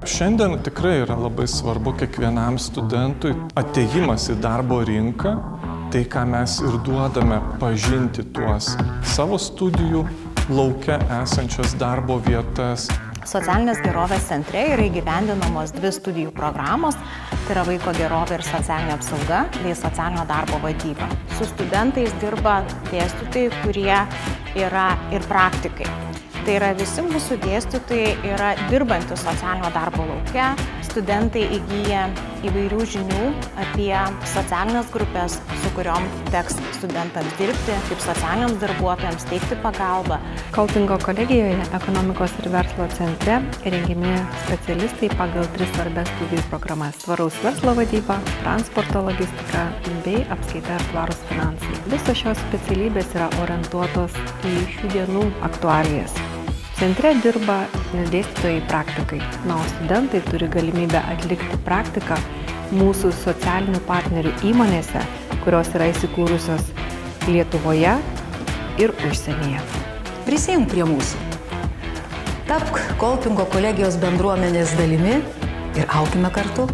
Šiandien tikrai yra labai svarbu kiekvienam studentui atėjimas į darbo rinką, tai ką mes ir duodame pažinti tuos savo studijų lauke esančias darbo vietas. Socialinės gerovės centre yra įgyvendinamos 2 studijų programos, tai yra vaiko gerovė ir socialinė apsauga bei socialinio darbo vadyba. Su studentais dirba dėstytojai, kurie yra ir praktikai. Tai yra visi mūsų dėstytojai yra dirbantys socialinio darbo lauke, studentai įgyja įvairių žinių apie socialinės grupės, su kuriom teks studentams dirbti, kaip socialiniams darbuotojams teikti pagalbą. Kolpingo kolegijoje ekonomikos ir verslo centre rengiami specialistai pagal 3 svarbias studijų programas – tvaraus verslo vadyba, transporto logistika bei apskaita ir tvarūs finansai. Visos šios specialybės yra orientuotos į šių dienų aktualijas. Centre dirba dėstytojai praktikai, o studentai turi galimybę atlikti praktiką mūsų socialinių partnerių įmonėse, kurios yra įsikūrusios Lietuvoje ir užsienyje. Prisijunk prie mūsų. Tapk Kolpingo kolegijos bendruomenės dalimi ir aukime kartu.